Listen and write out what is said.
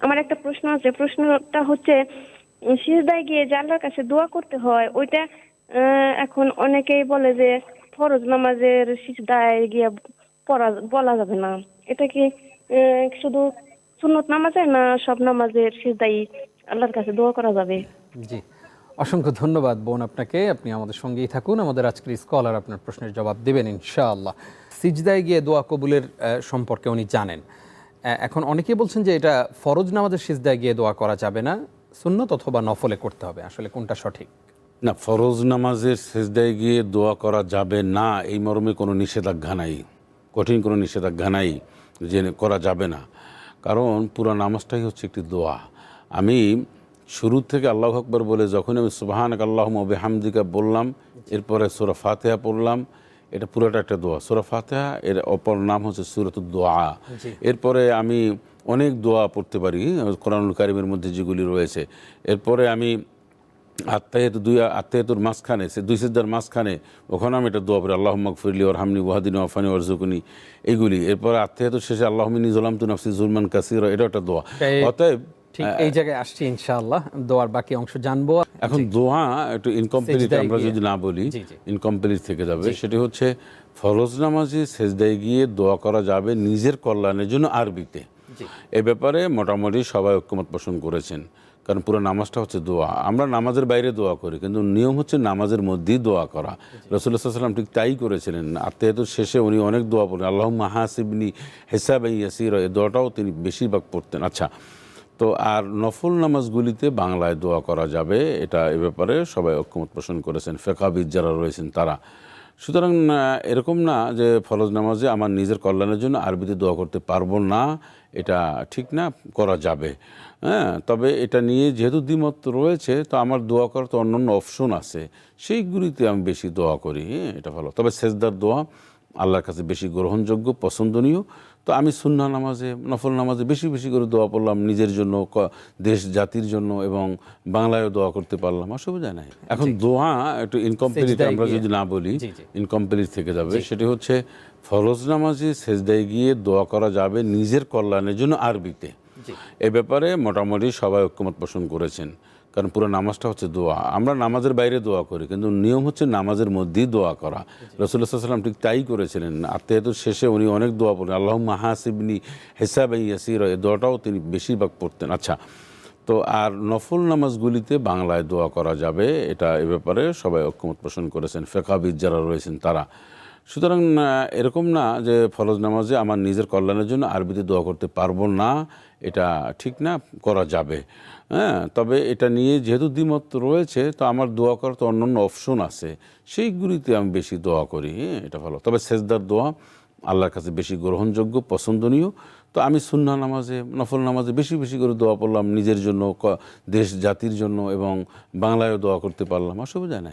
আমার একটা প্রশ্ন আছে, প্রশ্নটা হচ্ছে সিজদায় গিয়ে যে আল্লাহর কাছে দোয়া করতে হয় ওইটা এখন অনেকেই বলে যে ফরজ নামাজের সিজদায় গিয়ে বলা যাবে না। এটা কি শুধু সুন্নত নামাজে না সব নামাজের সিজদায় আল্লাহর কাছে দোয়া করা যাবে? জি, অসংখ্য ধন্যবাদ বোন আপনাকে। আপনি আমাদের সঙ্গেই থাকুন, আমাদের আজকের স্কলার আপনার প্রশ্নের জবাব দেবেন ইনশাআল্লাহ। সিজদায় গিয়ে দোয়া কবুলের সম্পর্কে উনি জানেন। এখন অনেকেই বলছেন যে এটা ফরজ নামাজের সিজদায় গিয়ে দোয়া করা যাবে না, সুন্নত অথবা নফলে করতে হবে, আসলে কোনটা সঠিক? না, ফরজ নামাজের সেজদায় গিয়ে দোয়া করা যাবে না এই মর্মে কোনো নিষেধাজ্ঞা নাই, কঠিন কোনো নিষেধাজ্ঞা নাই যে করা যাবে না। কারণ পুরো নামাজটাই হচ্ছে একটি দোয়া। আমি শুরু থেকে আল্লাহু আকবার বলে যখন আমি সুবহানাক আল্লাহুম্মা ওয়া বিহামদিকা বললাম, এরপরে সূরা ফাতিহা পড়লাম, এটা পুরোটা একটা দোয়া। সূরা ফাতিহা এর অপর নাম হচ্ছে সূরাতুদ দোয়া। এরপরে আমি অনেক দোয়া পড়তে পারি কোরআনুল কারীমের মধ্যে যেগুলি রয়েছে। এরপরে আমি আত্মাহিয়াতুর মাঝখানে, সে দুই সিজদার মাঝখানে, ওখানে আমি এটা দোয়া পড়ি, আল্লাহুম্মা গফিরলি ওয়ারহামনি ওয়াহদিনি ওয়াফানি ওয়ারযুকনি, এইগুলি। এরপরে আত্মাহিয়াতুর শেষে আল্লাহুম্মা ইন্নী যালামতু নাফসি যুলমান কাসীরা, এটা একটা দোয়া। অতএব ঠিক এই জায়গায় আসছি ইনশাআল্লাহ, দোয়ার বাকি অংশ জানবো। এখন দোয়া একটু ইনকমপ্লিট আমরা যদি না বলি, ইনকমপ্লিট থেকে যাবে। সেটি হচ্ছে ফরজ নামাজে সেজদায় গিয়ে দোয়া করা যাবে নিজের কল্যাণের জন্য আরবিতে। এ ব্যাপারে মোটামুটি সবাই ঐক্যমত পোষণ করেছেন, কারণ পুরো নামাজটা হচ্ছে দোয়া। আমরা নামাজের বাইরে দোয়া করি, কিন্তু নিয়ম হচ্ছে নামাজের মধ্যেই দোয়া করা। রাসূলুল্লাহ সাল্লাল্লাহু আলাইহি ওয়াসাল্লাম ঠিক তাই করেছিলেন। আত্মাহিয়াতুর শেষে উনি অনেক দোয়া পড়েন, আল্লাহুম্মা হাসিবনি হিসাবান ইয়াসীরা, এই দোয়াটাও তিনি বেশিরভাগ পড়তেন। আচ্ছা, তো আর নফল নামাজগুলিতে বাংলায় দোয়া করা যাবে, এটা এ ব্যাপারে সবাই ঐক্যমত পোষণ করেছেন, ফিকহাবিদ যারা রয়েছেন তারা। সুতরাং এরকম না যে ফরজ নামাজে আমার নিজের কল্যাণের জন্য আরবিতে দোয়া করতে পারবো না, এটা ঠিক না, করা যাবে। হ্যাঁ, তবে এটা নিয়ে যেহেতু দ্বিমত রয়েছে, তো আমার দোয়া করার তো অন্যান্য অপশন আছে, সেইগুলিতে আমি বেশি দোয়া করি। হ্যাঁ, এটা ভালো। তবে সেজদার দোয়া আল্লাহর কাছে বেশি গ্রহণযোগ্য, পছন্দনীয়। তো আমি সুন্নাহ নামাজে, নফল নামাজে বেশি বেশি করে দোয়া পড়লাম, নিজের জন্য, দেশ জাতির জন্য, এবং বাংলায়ও দোয়া করতে পারলাম, অসুবিধা নাই। এখন দোয়া একটু ইনকমপ্লিট আমরা যদি না বলি, ইনকমপ্লিট থেকে যাবে। সেটি হচ্ছে ফরজ নামাজে সেজদায় গিয়ে দোয়া করা যাবে নিজের কল্যাণের জন্য আরবিতে। এ ব্যাপারে মোটামুটি সবাই ঐক্যমত পোষণ করেছেন, কারণ পুরো নামাজটা হচ্ছে দোয়া। আমরা নামাজের বাইরে দোয়া করি, কিন্তু নিয়ম হচ্ছে নামাজের মধ্যেই দোয়া করা। রাসূলুল্লাহ সাল্লাল্লাহু আলাইহি ওয়াসাল্লাম ঠিক তাই করেছিলেন। আত্মাহিয়াতুর শেষে উনি অনেক দোয়া পড়েন, আল্লাহুম্মা হাসিবনি হিসাবান ইয়াসীরা, এই দোয়াটাও তিনি বেশিরভাগ পড়তেন। আচ্ছা, তো আর নফল নামাজগুলিতে বাংলায় দোয়া করা যাবে, এটা এ ব্যাপারে সবাই ঐক্যমত পোষণ করেছেন, ফিকহাবিদ যারা রয়েছেন তারা। সুতরাং এরকম না যে ফরজ নামাজে আমার নিজের কল্যাণের জন্য আরবিতে দোয়া করতে পারবো না, এটা ঠিক না, করা যাবে। হ্যাঁ, তবে এটা নিয়ে যেহেতু দ্বিমত রয়েছে, তো আমার দোয়া করার তো অন্যান্য অপশন আছে, সেইগুলিতে আমি বেশি দোয়া করি। হ্যাঁ, এটা ভালো। তবে সেজদার দোয়া আল্লাহর কাছে বেশি গ্রহণযোগ্য, পছন্দনীয়। তো আমি সুন্নাহ নামাজে, নফল নামাজে বেশি বেশি করে দোয়া পড়লাম, নিজের জন্য, দেশ জাতির জন্য, এবং বাংলায়ও দোয়া করতে পারলাম, অসুবিধা নাই।